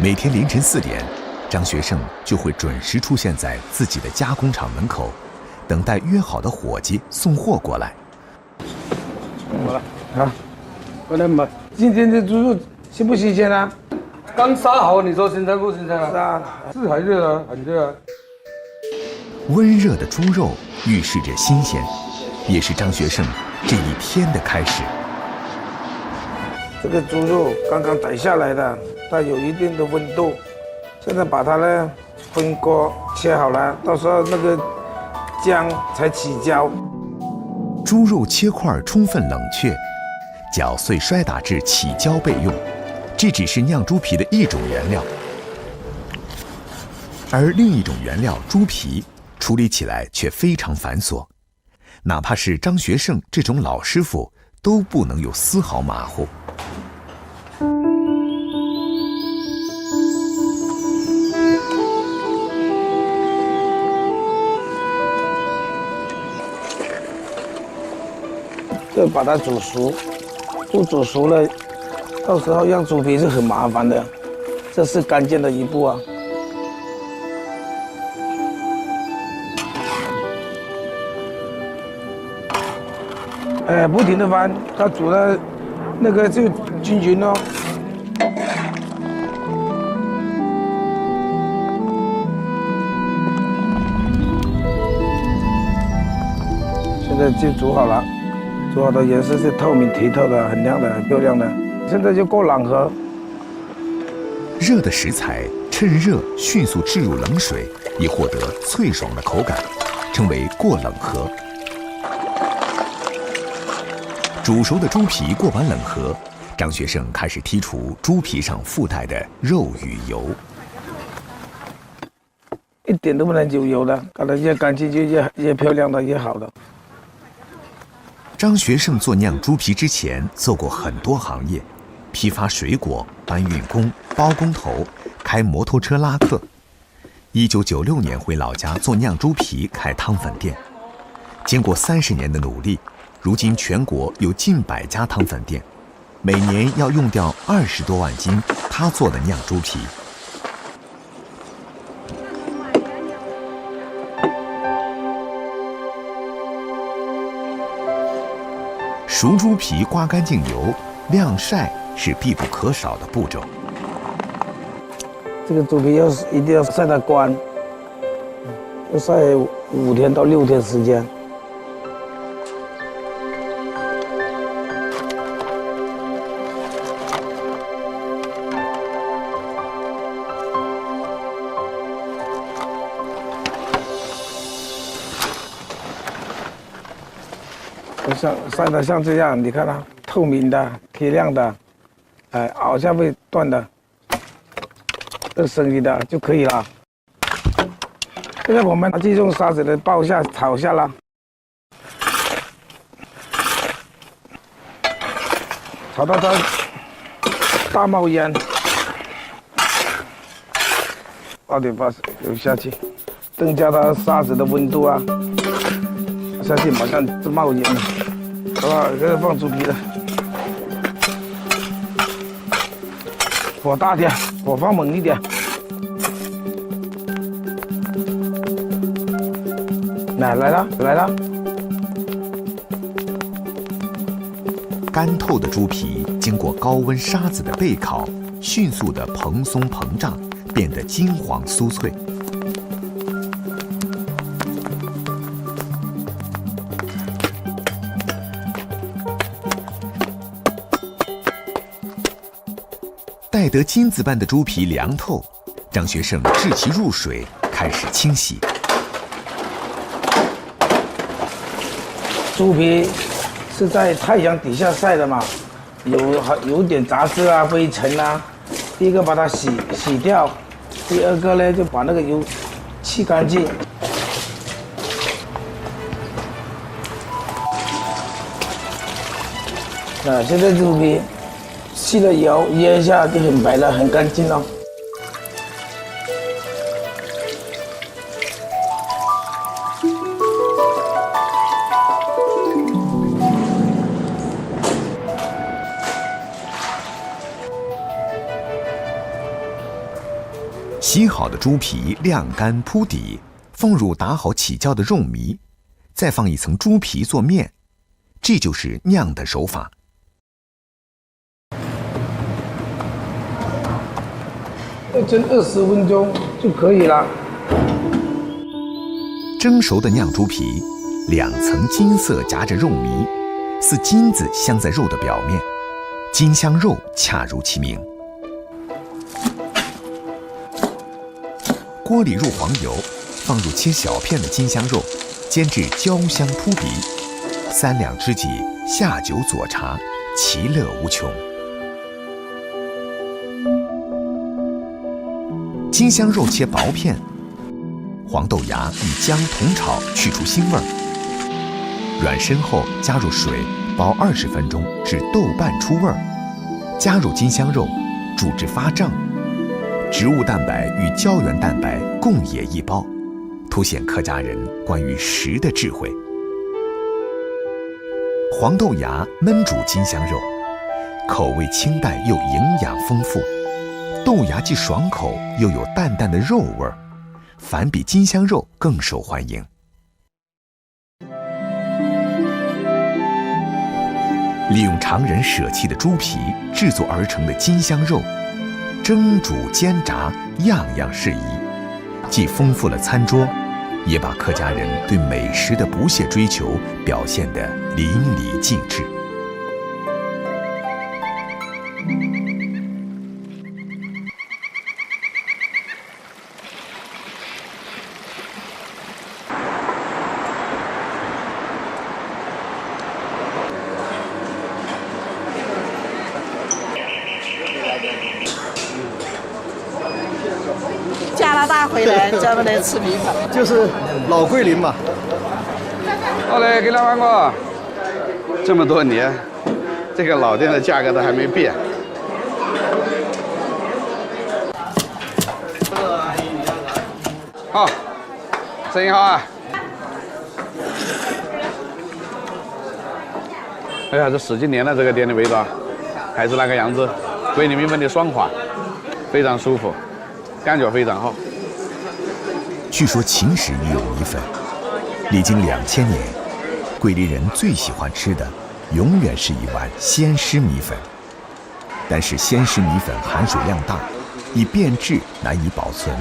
每天凌晨4点，张学胜就会准时出现在自己的加工厂门口，等待约好的伙计送货过来。好了啊，过来买。今天的猪肉新不新鲜啊？刚杀好，你说新鲜不新鲜啊？是啊，是很热啊，很热啊。温热的猪肉预示着新鲜，也是张学胜这一天的开始。这个猪肉刚刚逮下来的，它有一定的温度。现在把它呢分锅切好了，到时候那个姜才起焦。猪肉切块充分冷却，搅碎摔打至起焦备用。这只是酿猪皮的一种原料，而另一种原料猪皮处理起来却非常繁琐，哪怕是张学胜这种老师傅都不能有丝毫马虎。要把它煮熟，不煮熟了，到时候让猪皮是很麻烦的，这是关键的一步啊。不停的翻，它煮的那个就均匀哦。现在就煮好了。煮好的颜色是透明剔透的，很亮的，很漂亮的。现在就过冷河。热的食材趁热迅速置入冷水，以获得脆爽的口感，称为过冷河。煮熟的猪皮过完冷河，张学胜开始剔除猪皮上附带的肉与油。一点都不能有油的，搞得越干净就越漂亮的，越好的。张学胜做酿猪皮之前做过很多行业，批发水果、搬运工、包工头、开摩托车拉客。1996年回老家做酿猪皮，开汤粉店。经过30年的努力，如今全国有近100家汤粉店，每年要用掉20多万斤他做的酿猪皮。熟猪皮刮干净油，晾晒是必不可少的步骤。这个猪皮一定要晒得干，要晒5天到6天时间。晒得像这样，你看它透明的、铁亮的，熬下会断的，这生意的就可以了。现在我们就用砂纸的爆下、炒下了，炒到它大冒烟，8点8油下去，增加它砂纸的温度啊，下去马上就冒烟了。好吧，这个放猪皮了，火大点，火放猛一点。来了。干透的猪皮经过高温砂子的焙烤，迅速的蓬松膨胀，变得金黄酥脆。待得金子般的猪皮凉透，张学胜置其入水，开始清洗。猪皮是在太阳底下晒的嘛，有点杂质啊、灰尘啊。第一个把它洗掉，第二个呢就把那个油去干净。现在猪皮去了油腌一下就很白了，很干净了。洗好的猪皮晾干铺底，放入打好起胶的肉糜，再放一层猪皮做面，这就是酿的手法。要蒸20分钟就可以了。蒸熟的酿猪皮，2层金色夹着肉糜，似金子镶在肉的表面，金香肉恰如其名。锅里入黄油，放入切小片的金香肉，煎至焦香扑鼻，3两知己下酒佐茶，其乐无穷。金香肉切薄片，黄豆芽与姜同炒，去除腥味儿。软身后加入水，煲20分钟至豆瓣出味儿，加入金香肉，煮至发胀。植物蛋白与胶原蛋白共冶一包，凸显客家人关于食的智慧。黄豆芽焖煮金香肉，口味清淡又营养丰富，豆芽既爽口又有淡淡的肉味儿，反比金香肉更受欢迎。利用常人舍弃的猪皮制作而成的金香肉，蒸煮煎炸样样适宜，既丰富了餐桌，也把客家人对美食的不懈追求表现得淋漓尽致。加拿大回来专门来吃米粉，就是老桂林嘛。好嘞，给2万块。这么多年，这个老店的价格都还没变。好，生意好啊！哎呀，这10几年了，这个店的味道还是那个样子，桂林米粉的爽滑，非常舒服。感觉非常好。据说秦时已有米粉，历经2000年，桂林人最喜欢吃的永远是一碗鲜湿米粉。但是鲜湿米粉含水量大，易变质，难以保存，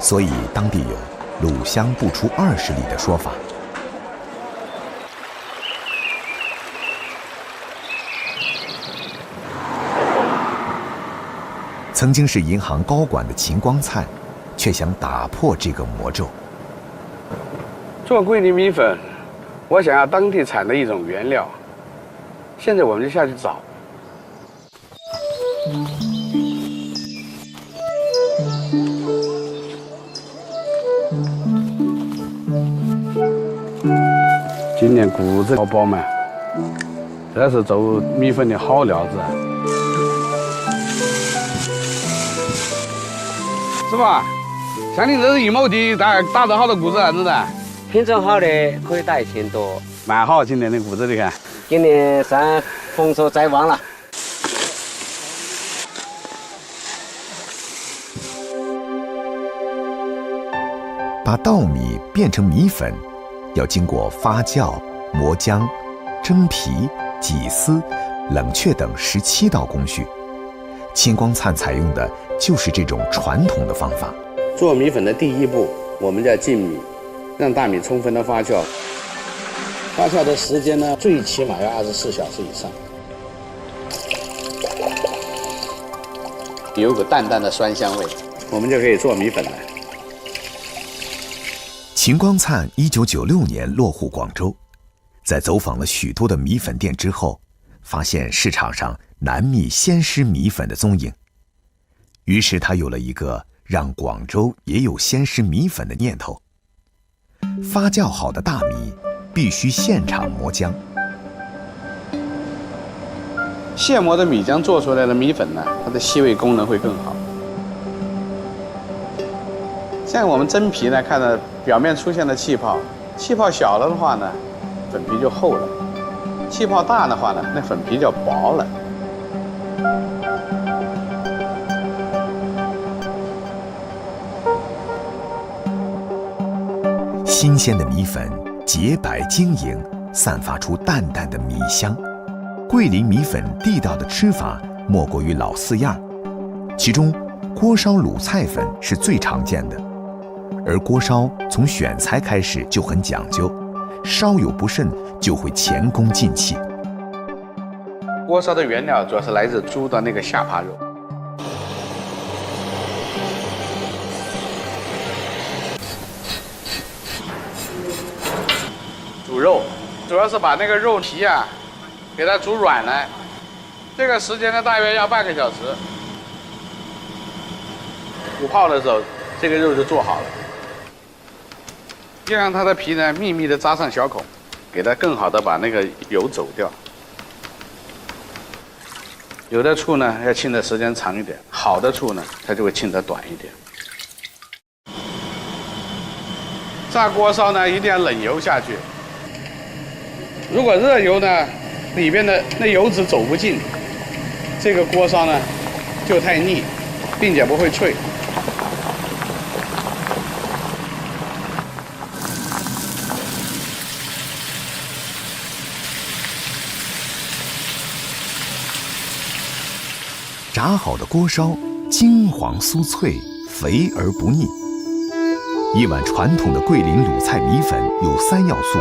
所以当地有卤香不出20里的说法。曾经是银行高管的秦光灿，却想打破这个魔咒。做桂林米粉，我想要当地产的一种原料。现在我们就下去找。今年谷子好饱满，这是做米粉的好料子。师傅，像你这是1亩地，打着好多谷子啊，真的。品种好的可以打1000多，蛮好，今年的谷子你看。今年算丰收在望了。把稻米变成米粉，要经过发酵、磨浆、蒸皮、挤丝、冷却等17道工序。秦光灿采用的就是这种传统的方法。做米粉的第一步，我们叫浸米，让大米充分的发酵。发酵的时间呢，最起码要24小时以上。有股淡淡的酸香味，我们就可以做米粉了。秦光灿1996年落户广州，在走访了许多的米粉店之后，发现市场上难觅鲜湿米粉的踪影，于是他有了一个让广州也有鲜湿米粉的念头。发酵好的大米必须现场磨浆，现磨的米浆做出来的米粉呢，它的吸味功能会更好。像我们蒸皮呢，看到表面出现了气泡，气泡小了的话呢，粉皮就厚了；气泡大的话呢，那粉皮就薄了。新鲜的米粉洁白晶莹，散发出淡淡的米香。桂林米粉地道的吃法莫过于老四样，其中锅烧卤菜粉是最常见的。而锅烧从选材开始就很讲究，稍有不慎就会前功尽弃。锅烧的原料主要是来自猪的那个下巴肉。煮肉主要是把那个肉皮啊给它煮软了，这个时间呢大约要半个小时。煮泡的时候，这个肉就做好了。要让它的皮呢密密的扎上小孔，给它更好的把那个油走掉。有的醋呢要浸的时间长一点，好的醋呢它就会浸得短一点。炸锅烧呢一定要冷油下去，如果热油呢里边的那油脂走不进，这个锅烧呢就太腻，并且不会脆。炸好的锅烧金黄酥脆，肥而不腻。一碗传统的桂林鲁菜米粉有3要素：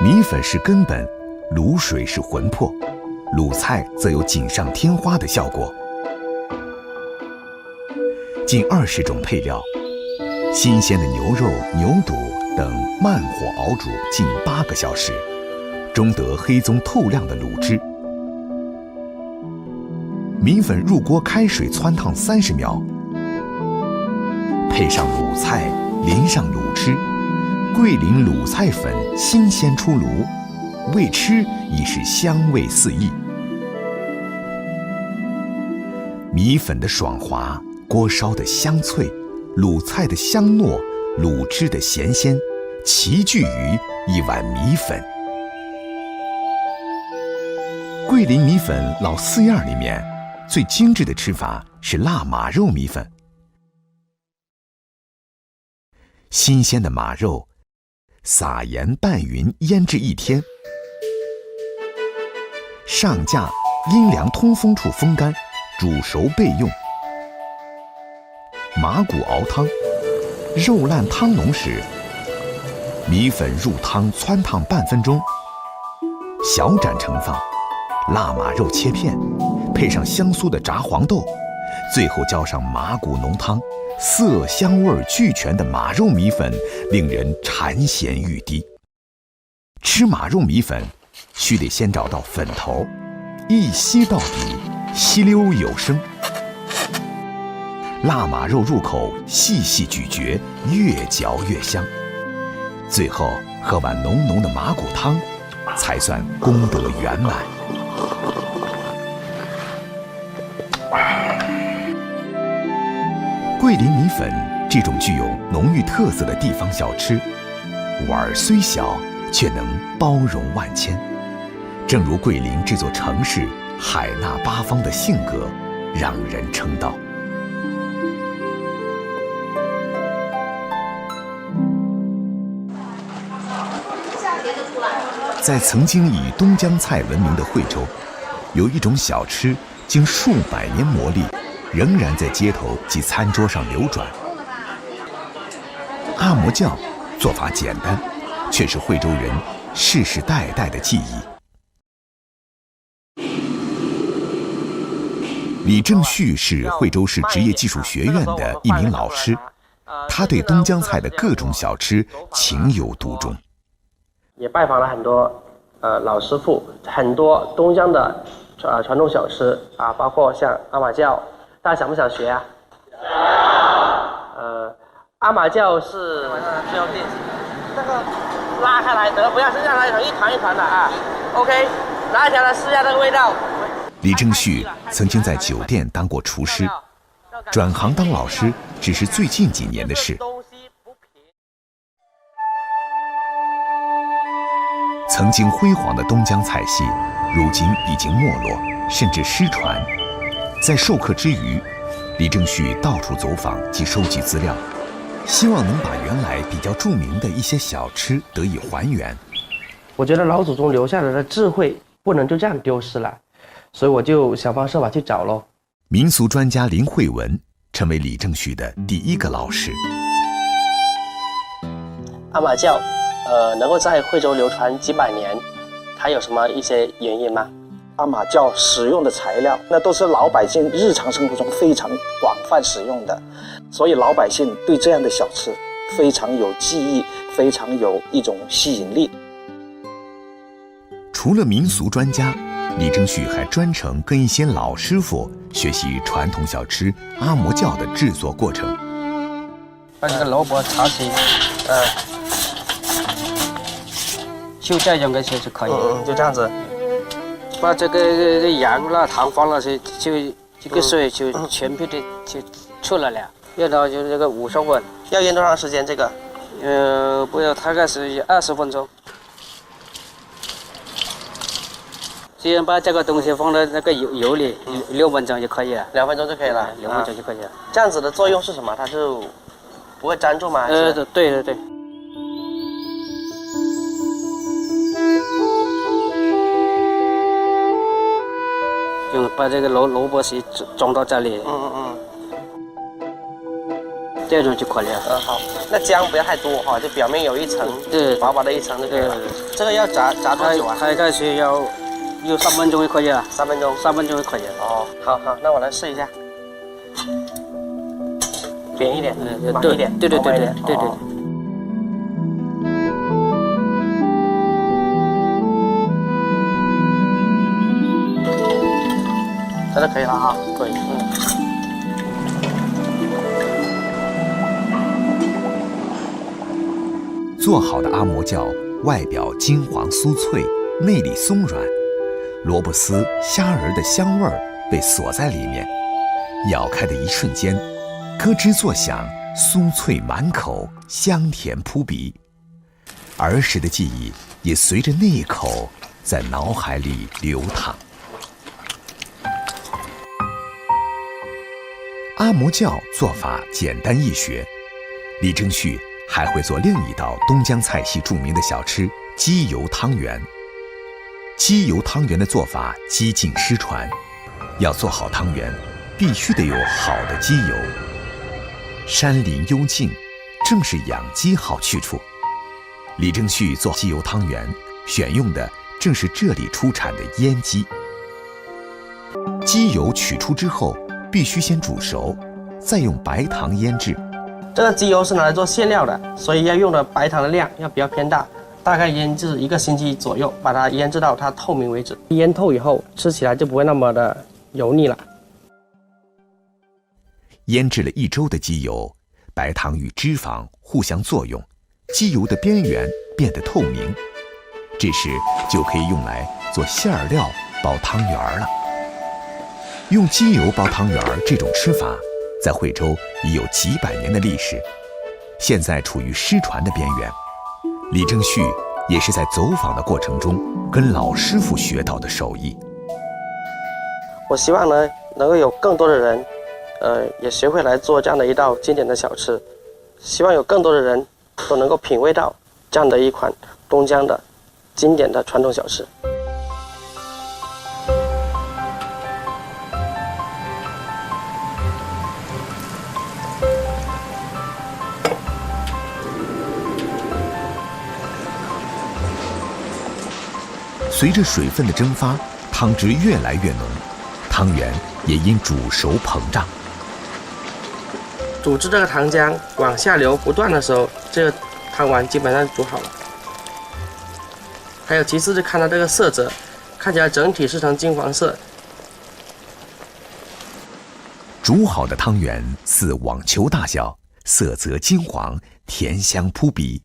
米粉是根本，卤水是魂魄，鲁菜则有锦上添花的效果。近20种配料，新鲜的牛肉、牛肚等慢火熬煮近8个小时，终得黑棕透亮的卤汁。米粉入锅开水汆烫30秒，配上鲁菜，淋上卤汁，桂林鲁菜粉新鲜出炉，未吃已是香味四溢。米粉的爽滑，锅烧的香脆，鲁菜的香糯，卤汁的咸鲜，齐聚于一碗米粉。桂林米粉老4样里面，最精致的吃法是腊马肉米粉。新鲜的马肉，撒盐拌匀腌制1天，上架阴凉通风处风干，煮熟备用。马骨熬汤，肉烂汤浓时，米粉入汤汆烫半分钟，小盏盛放，腊马肉切片，配上香酥的炸黄豆，最后浇上马骨浓汤，色香味俱全的马肉米粉令人馋涎欲滴。吃马肉米粉须得先找到粉头，一吸到底，吸溜有声。腊马肉入口细细咀嚼，越嚼越香。最后喝碗浓浓的马骨汤，才算功德圆满。桂林米粉这种具有浓郁特色的地方小吃，碗虽小，却能包容万千。正如桂林这座城市海纳八方的性格，让人称道。在曾经以东江菜闻名的惠州，有一种小吃经数百年磨砺，仍然在街头及餐桌上流转。阿嬷酱做法简单，却是惠州人世世代代的记忆。李正旭是惠州市职业技术学院的一名老师，他对东江菜的各种小吃情有独钟。也拜访了很多老师傅，很多东江的传统小吃啊，包括像阿玛教，大家想不想学啊？阿玛教是需要练习，那个拉开来，不要是让它一团一团的啊。OK， 拿起来试一下这个味道。李正旭曾经在酒店当过厨师，转行当老师只是最近几年的事。曾经辉煌的东江菜系，如今已经没落，甚至失传。在授课之余，李正旭到处走访及收集资料，希望能把原来比较著名的一些小吃得以还原。我觉得老祖宗留下来的智慧不能就这样丢失了，所以我就想方设法去找咯。民俗专家林慧文成为李正旭的第一个老师。阿玛教，能够在惠州流传几百年，它有什么一些原因吗？阿玛教使用的材料，那都是老百姓日常生活中非常广泛使用的，所以老百姓对这样的小吃非常有记忆，非常有一种吸引力。除了民俗专家，李正旭还专程跟一些老师傅学习传统小吃阿嬷教的制作过程。把这个萝卜炒起，就这样个就可以。就这样子。把这个盐啦、糖放了就这个水就全部的就出来了，然后就这个5升温。要腌多长时间？这个？不要，大概是20分钟。先把这个东西放在那个油里6分钟就可以了。2分钟就可以了，2分钟就可以了。这样子的作用是什么？它就不会粘住吗？对。就把这个萝卜丝装到这里，这样就可以了。好，那姜不要太多哈，就表面有一层，薄薄的一层就可以了。这个要炸多久啊？大概是要3分钟就可以了。3分钟就可以了。哦，好，那我来试一下，扁一点，满一点，对。真的可以了哈，可以，做好的阿嬷教外表金黄酥脆，内里松软，萝卜丝、虾仁的香味儿被锁在里面，咬开的一瞬间，咯吱作响，酥脆满口，香甜扑鼻。儿时的记忆也随着那一口在脑海里流淌。阿嬷教做法简单易学，李正旭还会做另一道东江菜系著名的小吃鸡油汤圆。鸡油汤圆的做法几近失传，要做好汤圆，必须得有好的鸡油。山林幽静，正是养鸡好去处。李正旭做鸡油汤圆，选用的正是这里出产的阉鸡。鸡油取出之后，必须先煮熟，再用白糖腌制。这个鸡油是拿来做馅料的，所以要用的白糖的量要比较偏大，大概腌制1个星期左右，把它腌制到它透明为止。腌透以后，吃起来就不会那么的油腻了。腌制了1周的鸡油，白糖与脂肪互相作用，鸡油的边缘变得透明，这时就可以用来做馅料包汤圆了。用鸡油包汤圆这种吃法，在惠州已有几百年的历史，现在处于失传的边缘。李正旭也是在走访的过程中跟老师傅学到的手艺。我希望呢，能够有更多的人，也学会来做这样的一道经典的小吃，希望有更多的人都能够品味到这样的一款东江的经典的传统小吃。随着水分的蒸发，汤汁越来越浓，汤圆也因煮熟膨胀。煮至这个糖浆往下流不断的时候，这个汤丸基本上煮好了。还有其次就看到这个色泽，看起来整体是呈金黄色。煮好的汤圆似网球大小，色泽金黄，甜香扑鼻。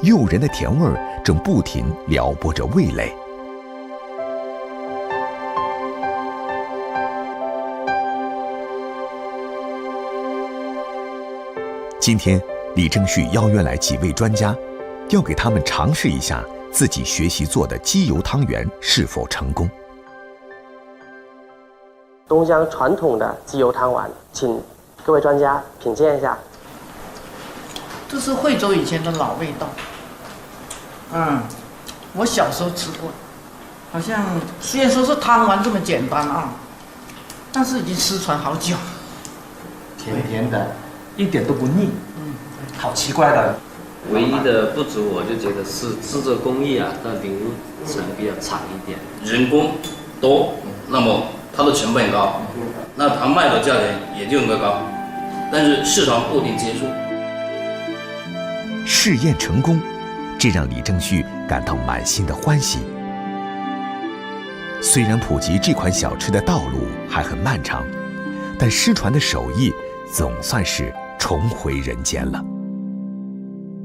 诱人的甜味儿正不停撩拨着味蕾。今天，李正旭邀约来几位专家，要给他们尝试一下自己学习做的鸡油汤圆是否成功。东江传统的鸡油汤丸，请各位专家品鉴一下。这是惠州以前的老味道。我小时候吃过，好像虽然说是汤丸这么简单啊，但是已经失传好久。甜甜的，一点都不腻。好奇怪的。唯一的不足，我就觉得是制作工艺啊，它流程比较长一点，人工多，那么它的成本高，那它卖的价钱也就应该高，但是市场不一定接受。试验成功，这让李正旭感到满心的欢喜。虽然普及这款小吃的道路还很漫长，但失传的手艺总算是重回人间了。